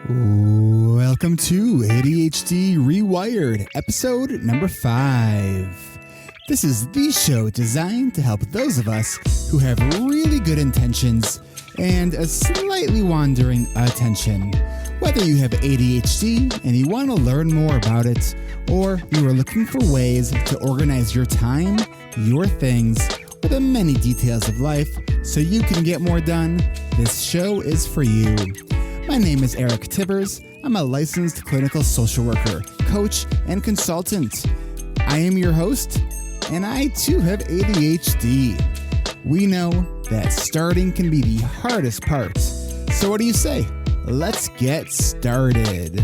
Welcome to ADHD Rewired, episode number 5. This is the show designed to help those of us who have really good intentions and a slightly wandering attention. Whether you have ADHD and you want to learn more about it, or you are looking for ways to organize your time, your things, or the many details of life so you can get more done, this show is for you. My name is Eric Tibbers. I'm a licensed clinical social worker, coach, and consultant. I am your host, and I too have ADHD. We know that starting can be the hardest part. So what do you say? Let's get started.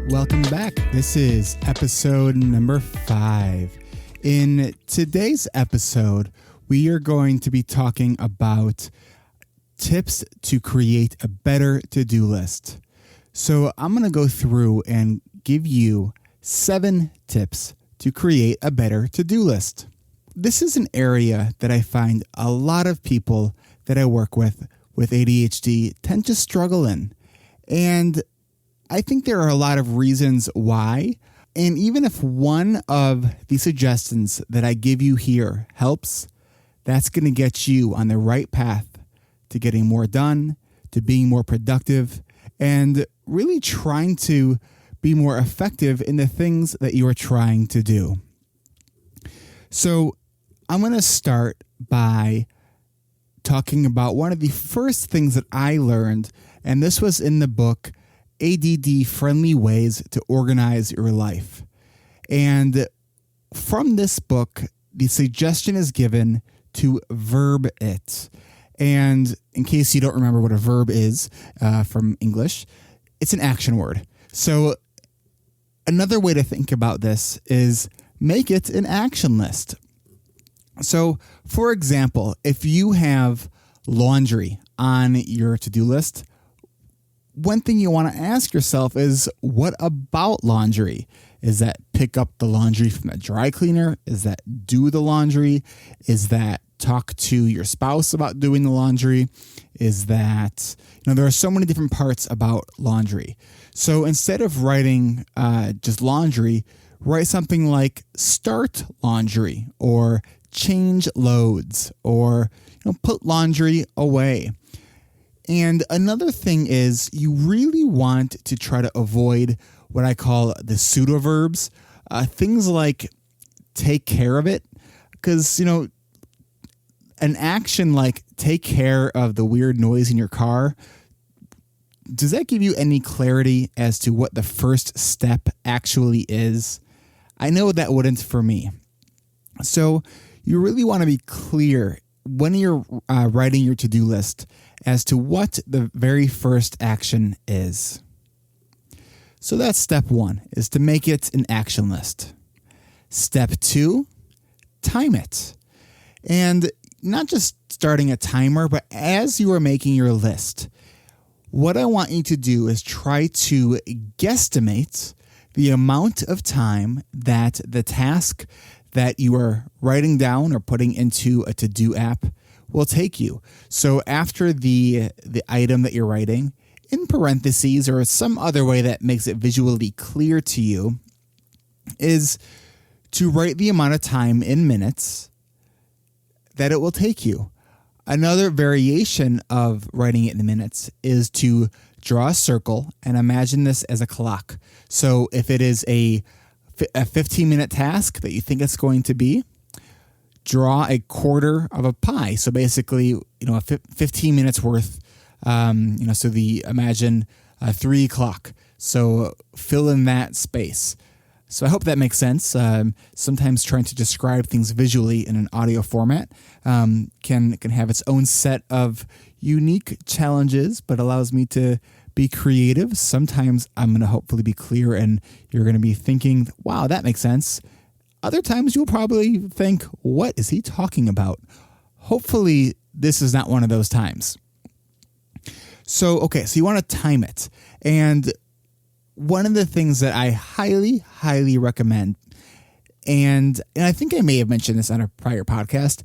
Welcome back. This is episode number 5. In today's episode, we are going to be talking about tips to create a better to-do list. So I'm going to go through and give you 7 tips to create a better to-do list. This is an area that I find a lot of people that I work with ADHD tend to struggle in. And I think there are a lot of reasons why. And even if one of the suggestions that I give you here helps, that's going to get you on the right path to getting more done, to being more productive, and really trying to be more effective in the things that you are trying to do. So I'm going to start by talking about one of the first things that I learned, and this was in the book, ADD Friendly Ways to Organize Your Life. And from this book, the suggestion is given to verb it. And in case you don't remember what a verb is from English, it's an action word. So another way to think about this is make it an action list. So, for example, if you have laundry on your to-do list, one thing you want to ask yourself is, what about laundry? Is that pick up the laundry from the dry cleaner? Is that do the laundry? Is that talk to your spouse about doing the laundry? Is that, there are so many different parts about laundry. So instead of writing just laundry, write something like start laundry or change loads or put laundry away. And another thing is you really want to try to avoid what I call the pseudo verbs, things like take care of it, because, an action like take care of the weird noise in your car, does that give you any clarity as to what the first step actually is? I know that wouldn't for me. So you really want to be clear when you're writing your to-do list as to what the very first action is. So that's step 1, is to make it an action list. Step 2, time it. And not just starting a timer, but as you are making your list, what I want you to do is try to guesstimate the amount of time that the task that you are writing down or putting into a to-do app will take you. So after the item that you're writing, in parentheses or some other way that makes it visually clear to you, is to write the amount of time in minutes that it will take you. Another variation of writing it in minutes is to draw a circle and imagine this as a clock. So if it is a 15-minute task that you think it's going to be, draw a quarter of a pie. So basically, 15 minutes worth. Imagine 3 o'clock. So fill in that space. So I hope that makes sense. Sometimes trying to describe things visually in an audio format can have its own set of unique challenges, but allows me to be creative. Sometimes I'm going to hopefully be clear and you're going to be thinking, wow, that makes sense. Other times you'll probably think, what is he talking about? Hopefully this is not one of those times. So you want to time it. And one of the things that I highly, highly recommend, and I think I may have mentioned this on a prior podcast,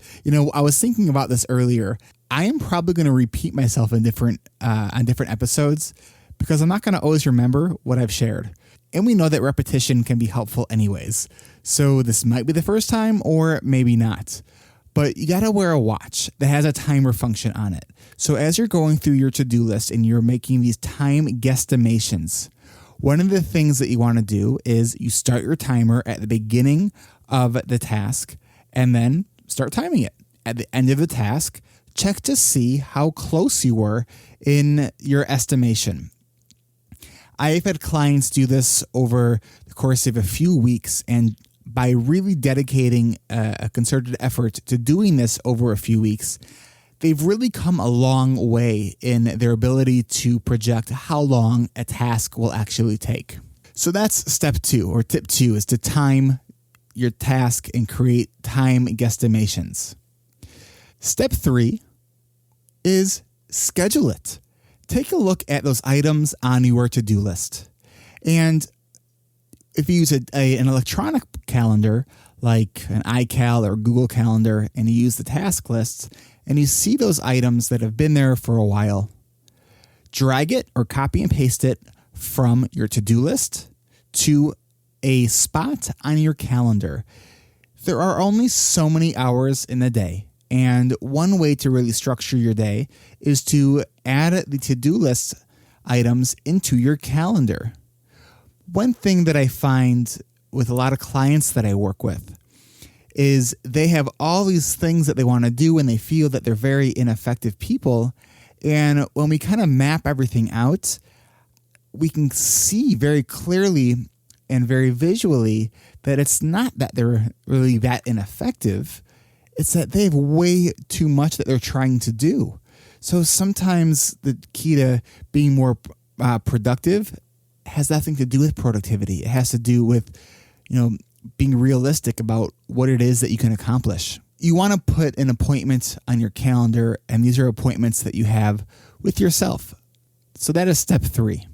I was thinking about this earlier. I am probably going to repeat myself in different on different episodes because I'm not going to always remember what I've shared. And we know that repetition can be helpful anyways. So this might be the first time or maybe not. But you got to wear a watch that has a timer function on it. So as you're going through your to-do list and you're making these time guesstimations, one of the things that you want to do is you start your timer at the beginning of the task and then start timing it. At the end of the task, check to see how close you were in your estimation. I've had clients do this over the course of a few weeks, and by really dedicating a concerted effort to doing this over a few weeks, they've really come a long way in their ability to project how long a task will actually take. So that's step 2, or tip 2, is to time your task and create time guesstimations. Step 3 is schedule it. Take a look at those items on your to-do list. And if you use an electronic calendar like an iCal or Google Calendar and you use the task lists and you see those items that have been there for a while, drag it or copy and paste it from your to-do list to a spot on your calendar. There are only so many hours in the day. And one way to really structure your day is to add the to-do list items into your calendar. One thing that I find with a lot of clients that I work with is they have all these things that they want to do and they feel that they're very ineffective people. And when we kind of map everything out, we can see very clearly and very visually that it's not that they're really that ineffective. It's that they have way too much that they're trying to do. So sometimes the key to being more productive has nothing to do with productivity. It has to do with, being realistic about what it is that you can accomplish. You want to put an appointment on your calendar, and these are appointments that you have with yourself. So that is step 3.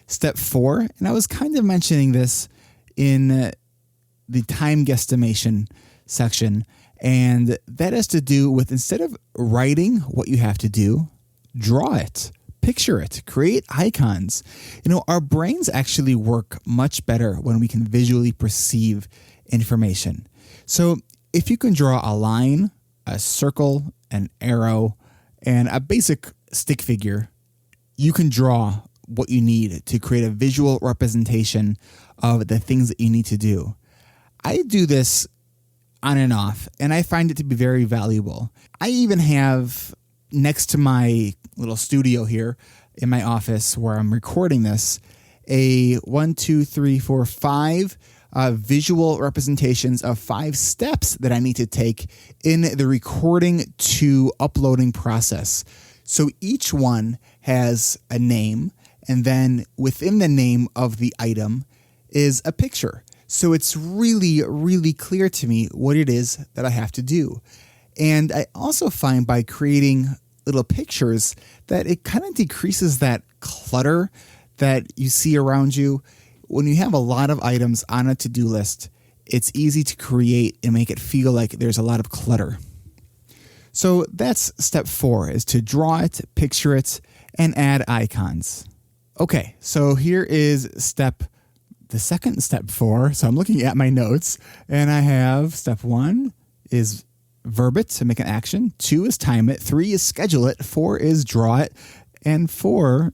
Step 4, and I was kind of mentioning this in the time guesstimation section, and that has to do with, instead of writing what you have to do, draw it, picture it, create icons. Our brains actually work much better when we can visually perceive information. So if you can draw a line, a circle, an arrow, and a basic stick figure, you can draw what you need to create a visual representation of the things that you need to do. I do this on and off, and I find it to be very valuable. I even have, next to my little studio here in my office where I'm recording this, a 5 visual representations of 5 steps that I need to take in the recording to uploading process. So each one has a name, and then within the name of the item is a picture. So it's really, really clear to me what it is that I have to do. And I also find by creating little pictures that it kind of decreases that clutter that you see around you. When you have a lot of items on a to-do list, it's easy to create and make it feel like there's a lot of clutter. So that's step 4, is to draw it, picture it, and add icons. Okay, so here is the second step 4. So I'm looking at my notes, and I have step 1 is verb it to make an action. 2 is time it. 3 is schedule it. 4 is draw it. And 4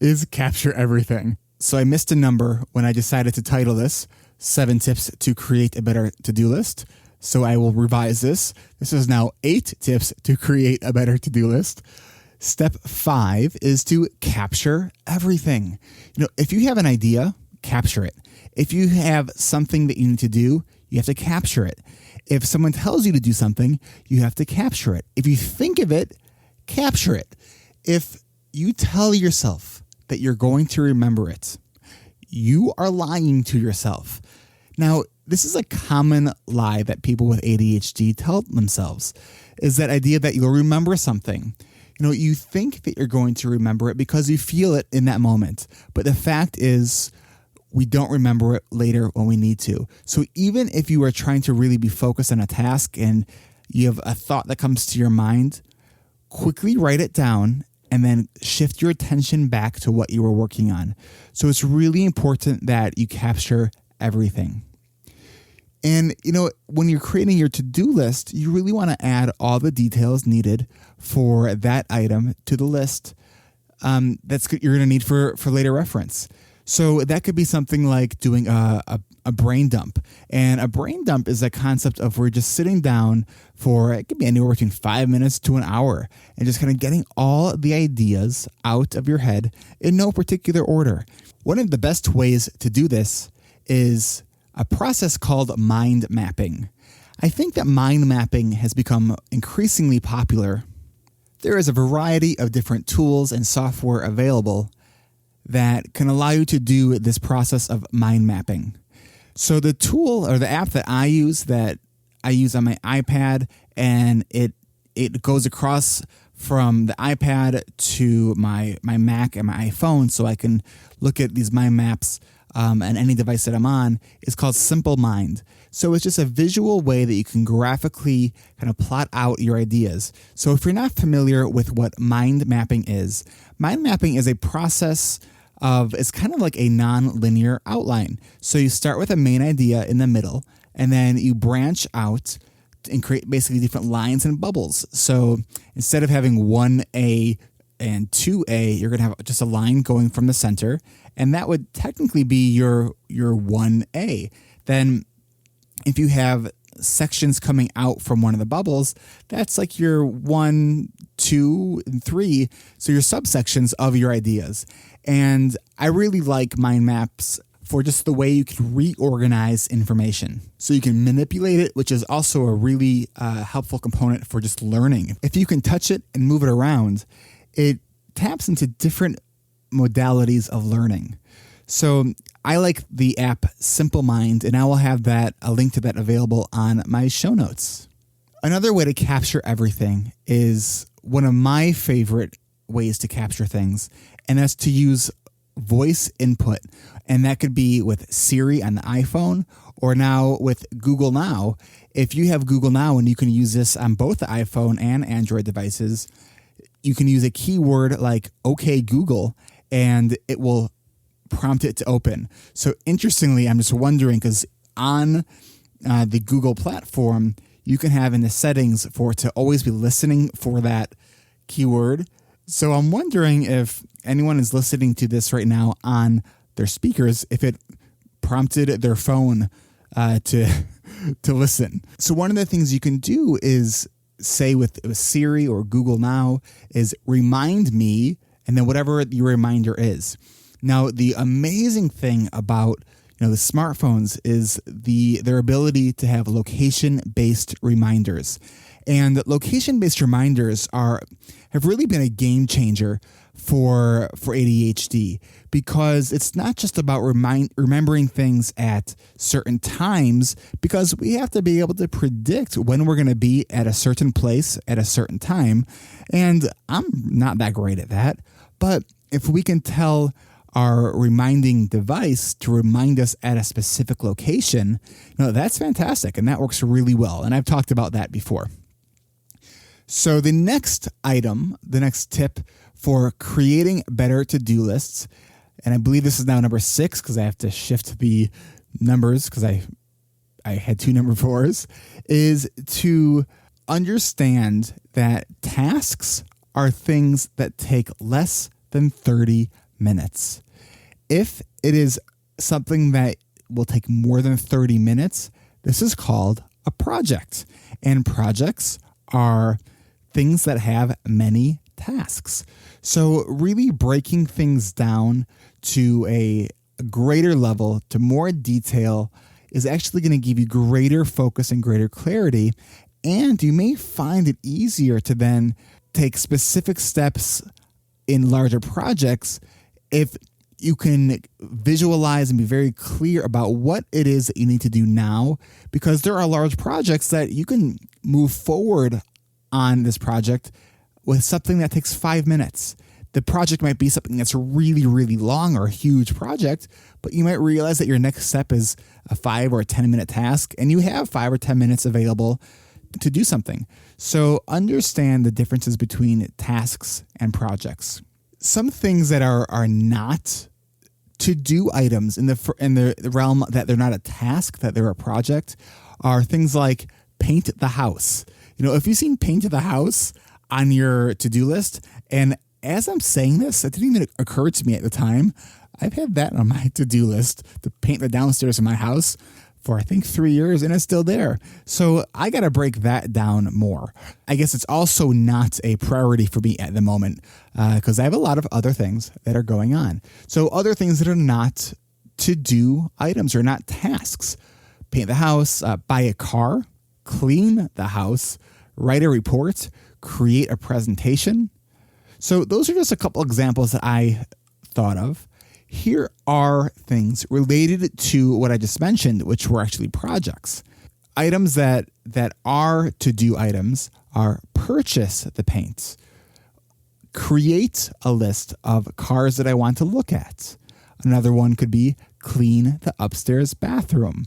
is capture everything. So I missed a number when I decided to title this 7 Tips to Create a Better To-Do List. So I will revise this. This is now 8 tips to create a better to-do list. Step 5 is to capture everything. If you have an idea, capture it. If you have something that you need to do, you have to capture it. If someone tells you to do something, you have to capture it. If you think of it, capture it. If you tell yourself that you're going to remember it, you are lying to yourself. Now, this is a common lie that people with ADHD tell themselves, is that idea that you'll remember something. You think that you're going to remember it because you feel it in that moment. But the fact is, we don't remember it later when we need to. So even if you are trying to really be focused on a task and you have a thought that comes to your mind, quickly write it down and then shift your attention back to what you were working on. So it's really important that you capture everything. And, when you're creating your to-do list, you really want to add all the details needed for that item to the list you're going to need for later reference. So that could be something like doing a brain dump. And a brain dump is a concept of where you're just sitting down for, it could be anywhere between 5 minutes to an hour, and just kind of getting all the ideas out of your head in no particular order. One of the best ways to do this is a process called mind mapping. I think that mind mapping has become increasingly popular. There is a variety of different tools and software available that can allow you to do this process of mind mapping. So the tool or the app that I use on my iPad, and it goes across from the iPad to my Mac and my iPhone, so I can look at these mind maps on any device that I'm on, is called Simple Mind. So it's just a visual way that you can graphically kind of plot out your ideas. So if you're not familiar with what mind mapping is a process it's kind of like a non-linear outline. So you start with a main idea in the middle, and then you branch out and create basically different lines and bubbles. So instead of having 1A and 2A, you're going to have just a line going from the center, and that would technically be your 1A. Then if you have sections coming out from one of the bubbles, that's like your 1, 2, and 3, so your subsections of your ideas. And I really like mind maps for just the way you can reorganize information. So you can manipulate it, which is also a really helpful component for just learning. If you can touch it and move it around, it taps into different modalities of learning. So I like the app Simple Mind, and I will have a link to that available on my show notes. Another way to capture everything is one of my favorite ways to capture things, and that's to use voice input. And that could be with Siri on the iPhone, or now with Google Now. If you have Google Now and you can use this on both the iPhone and Android devices, you can use a keyword like OK Google, and it will prompt it to open. So interestingly, I'm just wondering, because on the Google platform, you can have in the settings for it to always be listening for that keyword. So I'm wondering if anyone is listening to this right now on their speakers, if it prompted their phone to listen. So one of the things you can do is say with Siri or Google Now is remind me, and then whatever your reminder is. Now, the amazing thing about the smartphones is their ability to have location-based reminders. And location-based reminders have really been a game changer for ADHD, because it's not just about remembering things at certain times, because we have to be able to predict when we're going to be at a certain place at a certain time. And I'm not that great at that. But if we can tell our reminding device to remind us at a specific location, that's fantastic, and that works really well. And I've talked about that before. So the next tip for creating better to-do lists, and I believe this is now number 6 because I have to shift the numbers because I had 2 number 4s, is to understand that tasks are things that take less than 30 minutes. If it is something that will take more than 30 minutes, this is called a project. And projects are things that have many tasks. So really breaking things down to a greater level, to more detail, is actually going to give you greater focus and greater clarity. And you may find it easier to then take specific steps in larger projects if you can visualize and be very clear about what it is that you need to do now, because there are large projects that you can move forward on this project with something that takes 5 minutes. The project might be something that's really, really long or a huge project, but you might realize that your next step is a 5 or 10 minute task, and you have 5 or 10 minutes available to do something. So understand the differences between tasks and projects. Some things that are not to-do items in the realm that they're not a task, that they're a project, are things like paint the house. If you've seen paint the house on your to-do list, and as I'm saying this, it didn't even occur to me at the time, I've had that on my to-do list to paint the downstairs of my house for I think 3 years, and it's still there. So I got to break that down more. I guess it's also not a priority for me at the moment because I have a lot of other things that are going on. So other things that are not to-do items or not tasks. Paint the house, buy a car, clean the house, write a report, create a presentation. So those are just a couple examples that I thought of. Here are things related to what I just mentioned, which were actually projects. Items that are to-do items are purchase the paint, create a list of cars that I want to look at. Another one could be clean the upstairs bathroom.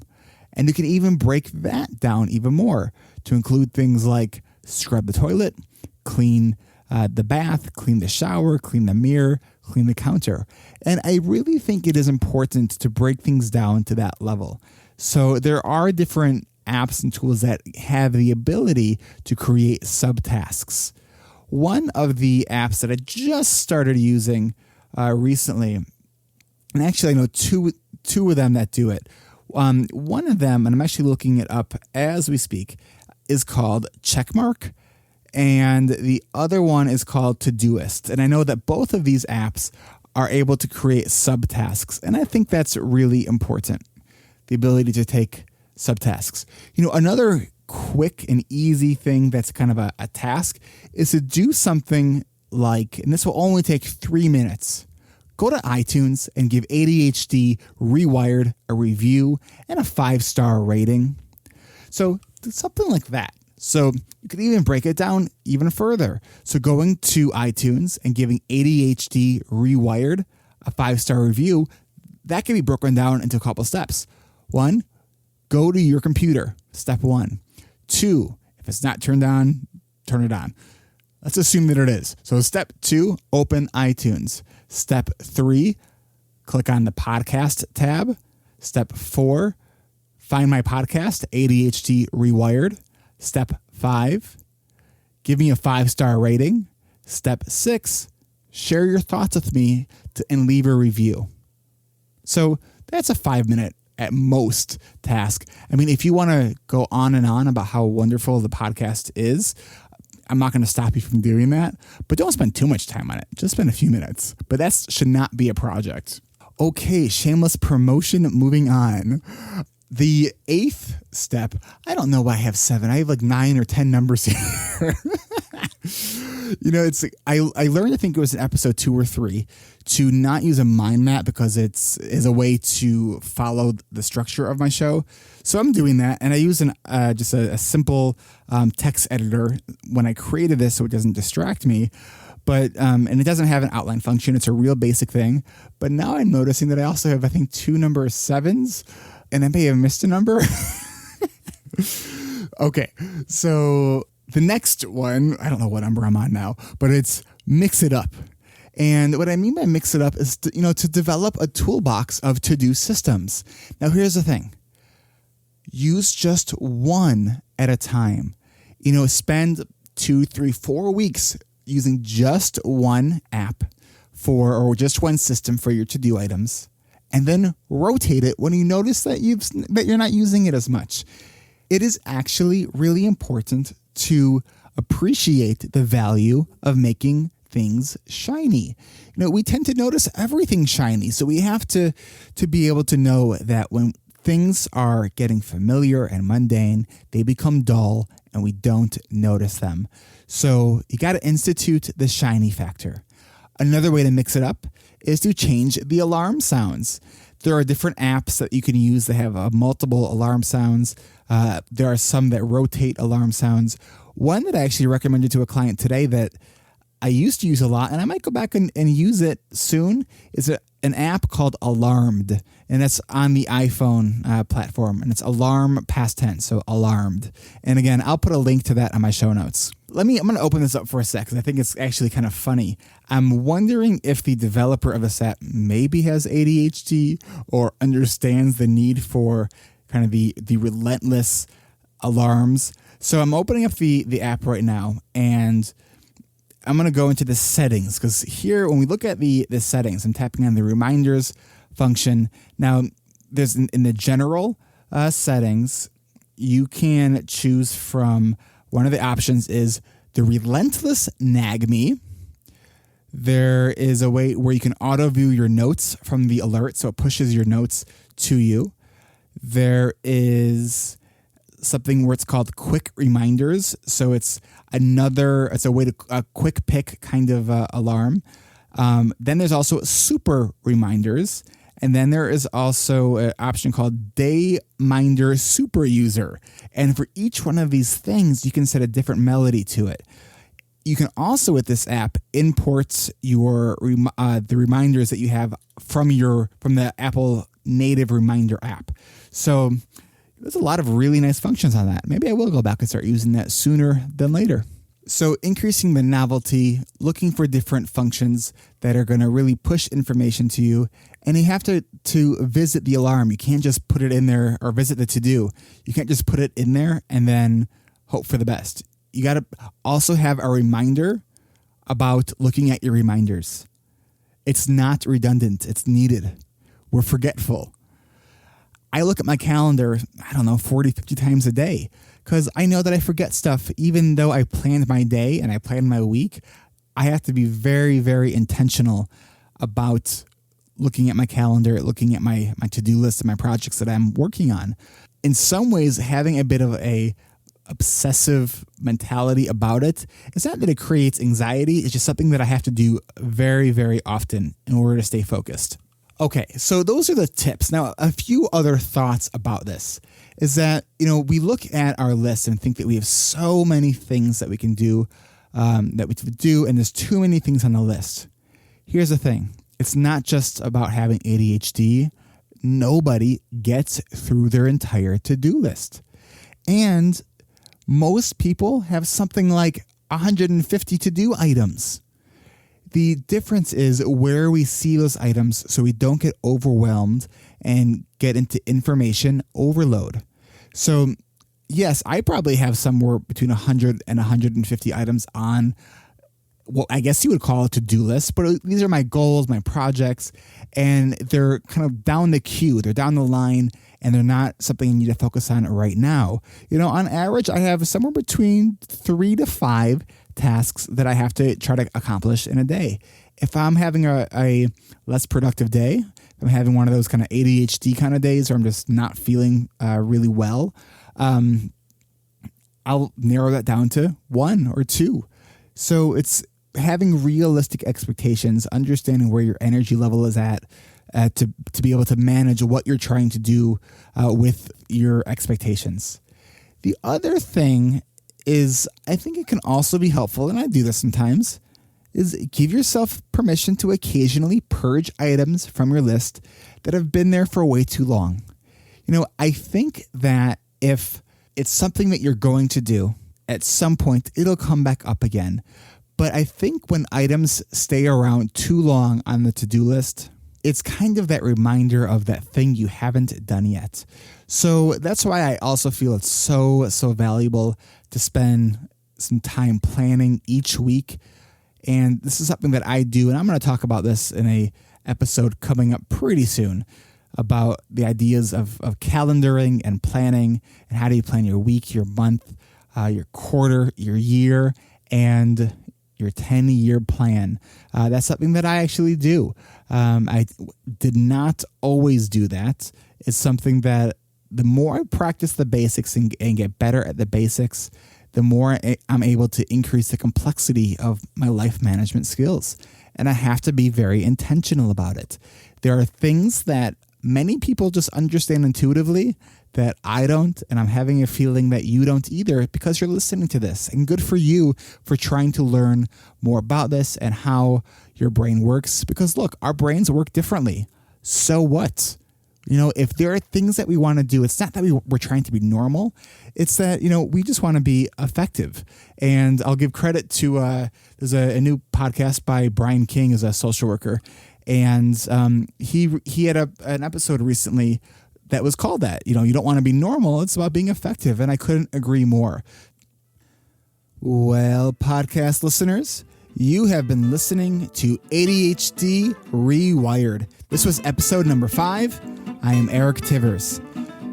And you can even break that down even more to include things like scrub the toilet, clean the bath, clean the shower, clean the mirror, clean the counter. And I really think it is important to break things down to that level. So there are different apps and tools that have the ability to create subtasks. One of the apps that I just started using recently, and actually I know two of them that do it. One of them, and I'm actually looking it up as we speak, is called Checkmark. And the other one is called Todoist. And I know that both of these apps are able to create subtasks. And I think that's really important, the ability to take subtasks. Another quick and easy thing that's kind of a task is to do something like, and this will only take 3 minutes, go to iTunes and give ADHD Rewired a review and a 5-star rating. So something like that. So you could even break it down even further. So going to iTunes and giving ADHD Rewired a 5-star review, that can be broken down into a couple steps. 1, go to your computer. Step 1. 2, if it's not turned on, turn it on. Let's assume that it is. So step 2, open iTunes. Step 3, click on the podcast tab. Step 4, find my podcast, ADHD Rewired. Step 5, give me a 5-star rating. Step 6, share your thoughts with me and leave a review. So that's a 5-minute at most task. I mean, if you want to go on and on about how wonderful the podcast is, I'm not going to stop you from doing that, but don't spend too much time on it. Just spend a few minutes. But that should not be a project. Okay, shameless promotion, moving on. The 8th step, I don't know why I have 7. I have like 9 or 10 numbers here. It's I learned, I think it was in episode 2 or 3, to not use a mind map because it's a way to follow the structure of my show. So I'm doing that, and I use just a simple text editor when I created this so it doesn't distract me. But and it doesn't have an outline function. It's a real basic thing. But now I'm noticing that I also have, I think, 2 number 7s. And I may have missed a number. Okay, so the next one, I don't know what number I'm on now, but it's mix it up. And what I mean by mix it up is to develop a toolbox of to-do systems. Now, here's the thing. Use just one at a time. Spend 2, 3, 4 weeks using just one app or just one system for your to-do items. And then rotate it when you notice that you're not using it as much. It is actually really important to appreciate the value of making things shiny. We tend to notice everything shiny, so we have to be able to know that when things are getting familiar and mundane, they become dull and we don't notice them. So you got to institute the shiny factor. Another way to mix it up is to change the alarm sounds. There are different apps that you can use that have multiple alarm sounds. There are some that rotate alarm sounds. One that I actually recommended to a client today that I used to use a lot, and I might go back and use it soon, is an app called Alarmed, and it's on the iPhone platform, and it's alarm past tense, so alarmed. And again, I'll put a link to that on my show notes. I'm going to open this up for a sec because I think it's actually kind of funny. I'm wondering if the developer of this app maybe has ADHD or understands the need for kind of the relentless alarms. So I'm opening up the app right now, and I'm going to go into the settings, because here when we look at the settings, I'm tapping on the reminders function. Now, there's in the general settings, you can choose from, one of the options is the relentless nag me. There is a way where you can auto view your notes from the alert, so it pushes your notes to you. There is something where it's called quick reminders. So it's a way to a quick pick kind of alarm. Then there's also super reminders. And then there is also an option called Day Minder Super User. And for each one of these things, you can set a different melody to it. You can also, with this app, import your the reminders that you have from the Apple native reminder app. So there's a lot of really nice functions on that. Maybe I will go back and start using that sooner than later. So increasing the novelty, looking for different functions that are going to really push information to you. And you have to visit the alarm. You can't just put it in there, or visit the to-do. You can't just put it in there and then hope for the best. You got to also have a reminder about looking at your reminders. It's not redundant. It's needed. We're forgetful. I look at my calendar, 40, 50 times a day, because I know that I forget stuff. Even though I planned my day and I planned my week, I have to be very, very intentional about looking at my calendar, looking at my to-do list and my projects that I'm working on. In some ways, having a bit of a obsessive mentality about it, it's not that it creates anxiety. It's just something that I have to do very, very often in order to stay focused. Okay, so those are the tips. Now, a few other thoughts about this is that, we look at our list and think that we have so many things that we can do, and there's too many things on the list. Here's the thing. It's not just about having ADHD. Nobody gets through their entire to-do list. And most people have something like 150 to-do items. The difference is where we see those items so we don't get overwhelmed and get into information overload. So, yes, I probably have somewhere between 100 and 150 items on what I guess you would call a to-do list, but these are my goals, my projects, and they're kind of down the queue. They're down the line, and they're not something I need to focus on right now. On average, I have somewhere between 3 to 5 tasks that I have to try to accomplish in a day. If I'm having a less productive day, if I'm having one of those kind of ADHD kind of days where I'm just not feeling really well, I'll narrow that down to 1 or 2. So it's having realistic expectations, understanding where your energy level is at, to be able to manage what you're trying to do with your expectations. The other thing is, I think it can also be helpful, and I do this sometimes, is give yourself permission to occasionally purge items from your list that have been there for way too long. I think that if it's something that you're going to do, at some point it'll come back up again. But I think when items stay around too long on the to-do list, it's kind of that reminder of that thing you haven't done yet. So that's why I also feel it's so valuable to spend some time planning each week. And this is something that I do, and I'm going to talk about this in a episode coming up pretty soon about the ideas of calendaring and planning, and how do you plan your week, your month, your quarter, your year, and your 10-year plan. That's something that I actually do. I did not always do that. It's something that the more I practice the basics and get better at the basics, the more I'm able to increase the complexity of my life management skills. And I have to be very intentional about it. There are things that many people just understand intuitively that I don't, and I'm having a feeling that you don't either because you're listening to this. And good for you for trying to learn more about this and how your brain works. Because look, our brains work differently. So what? If there are things that we want to do, it's not that we're trying to be normal. It's that, we just want to be effective. And I'll give credit to, there's a new podcast by Brian King, who's a social worker. And he had an episode recently that was called that. You don't want to be normal. It's about being effective. And I couldn't agree more. Well, podcast listeners, you have been listening to ADHD Rewired. This was episode number 5. I am Eric Tivers.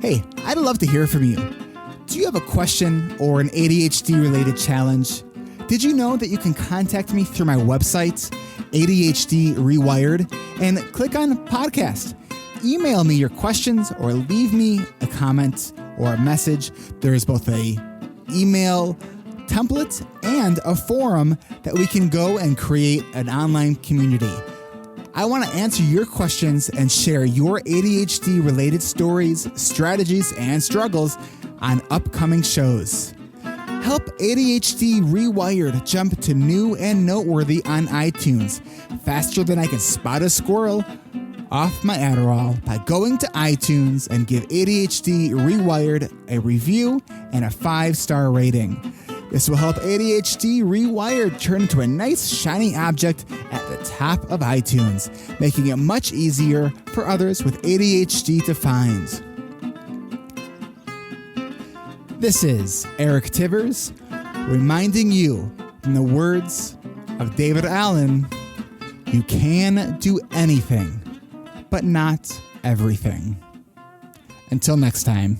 Hey, I'd love to hear from you. Do you have a question or an ADHD related challenge? Did you know that you can contact me through my website, ADHD Rewired, and click on podcast? Email me your questions or leave me a comment or a message. There is both a email template and a forum that we can go and create an online community. I want to answer your questions and share your ADHD related stories, strategies, and struggles on upcoming shows. Help ADHD Rewired jump to new and noteworthy on iTunes faster than I can spot a squirrel off my Adderall by going to iTunes and give ADHD Rewired a review and a 5-star rating. This will help ADHD Rewired turn into a nice shiny object at the top of iTunes, making it much easier for others with ADHD to find. This is Eric Tivers reminding you, in the words of David Allen, you can do anything, but not everything. Until next time.